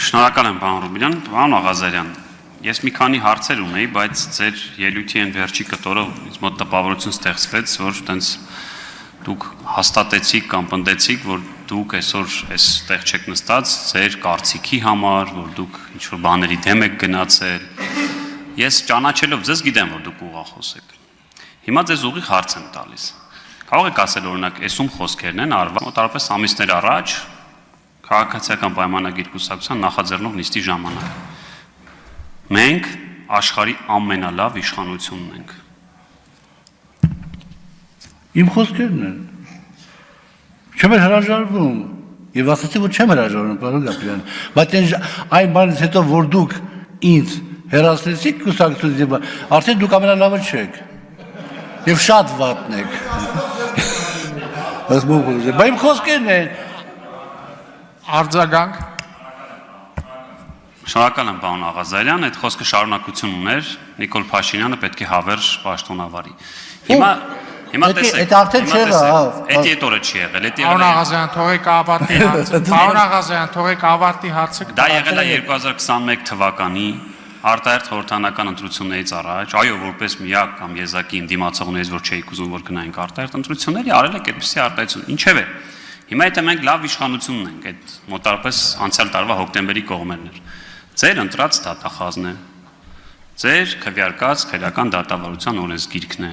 Շնորհակալ եմ, պարոն Ռուբինյան, պարոն Աղազարյան, ես մի քանի հարցեր ունեի, բայց ձեր ելույթի այն վերջի կտորը ինձ մոտ տպավորություն ստեղծվեց, որ տենց դուք հաստատեցիք կամ պնդեցիք, որ դուք այսօր այստեղ չեք նստած ձեր կարծիքի համար, որ դուք ինչ-որ բաների դեմ եք գնացել։ Ես ճանաչելով ձեզ գիտեմ, որ դուք ուղղախոս եք։ Հիմա ձեզ ուղիղ հարց եմ տալիս։ Կարող եք ասել, օրինակ, այսում խոսքերն են արված մոտավորապես ամիսներ առաջ քաղաքացիական պայմանագիր կուսակցության նախաձեռնող նիստի ժամանակ։ Մենք աշխարհի ամենալավ իշխանությունն ենք։ Իմ խոսքերն են։ Չեմ հրաժարվում։ Եվ ասացի, որ չեմ հրաժարվում, պարոն Գաբրիելյան, բայց այն բանից հետո, որ դուք ինձ հեռացրեցիք կուսակցությունից, արդեն դուք ամենալավը չեք։ Եվ շատ վատն եք։ Բայց իմ խոսքերն են։ Արձագանք։ Շնորհակալ եմ, պարոն Աղազարյան, այդ խոսքը շարունակություն ուներ, Նիկոլ Փաշինյանը պետք է հավերժ պաշտոնավարի։ Հիմա տեսեք, այդ օրը չի եղել, Պարոն Աղազարյան, թողեք ավարտի հարցը։ Պարոն Աղազարյան, թողեք ավարտի հարցը։ Դա եղել է 2021 թվականի արտահերթ խորհրդանական ընտրություններից առաջ, այո, որպես միակ կամ եզակի իմ դիմացողներից, որ չէի ուզում, որ գնայինք արտահերթ ընտրությունների, արել եք այդպիսի արտահայտություն։ Ինչևէ, հիմա եթե մենք լավ իշխանությունն ենք, այդ մոտավորապես անցյալ տարվա հոկտեմբերի կողմերն էր։ Ձեր ընտրած դատախազն է, ձեր քվեարկած քրեական դատավարության օրենսգիրքն է,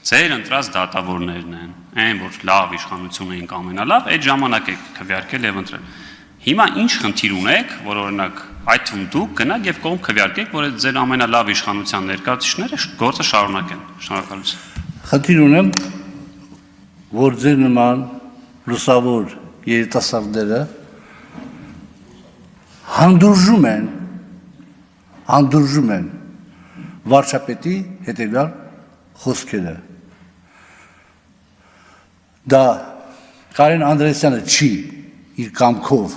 ձեր ընտրած դատավորներն են, այն որ լավ իշխանություն էինք ամենալավ, այդ ժամանակ եք քվեարկել եւ ընտրել։ Հիմա ինչ խնդիր ունեք, որ օրինակ այդ թվում դուք գնաք եւ կողմ քվեարկեք, որ այդ ձեր ամենալավ իշխանության ներկայացուցիչները գործը շարունակեն։ Շնորհակալություն։ Խնդիր ունեմ, որ ձեր նման լուսավոր երիտասարդները հանդուրժում են վարչապետի հետևյալ խոսքերը։ Դա Կարեն Անդրեասյանը չի իր կամքով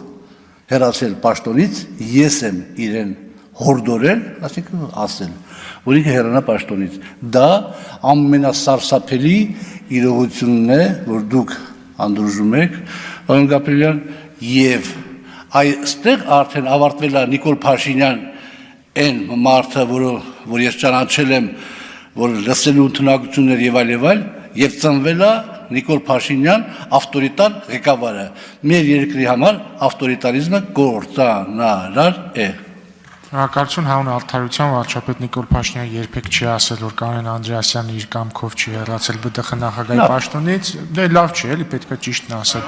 հեռացել պաշտոնից, ես եմ իրեն հորդորել, ասենք ասել, որ ինքը հեռանա պաշտոնից։ Դա ամենասարսափելի իրողությունն է, որ դուք անդուրժում եք, պարոն Գաբրիելյան, եւ այստեղ արդեն ավարտվել է Նիկոլ Փաշինյան այն մարդը, որ ես ճանաչել եմ, որ լսելու ընդունակություններ եւ այլ, եւ ծնվել է Նիկոլ Փաշինյան ավտորիտար ղեկավարը։ Մեր երկրի համար ավտորիտարիզմը կործանարար է։ Շնորհակալություն, հանուն արդարության վարչապետ Նիկոլ Փաշինյանը երբեք չի ասել, որ Կարեն Անդրեասյանը իր կամքով չի հեռացել ԲԴԽ նախագահի պաշտոնից, դե լավ չի, էլի պետք է ճիշտն ասել։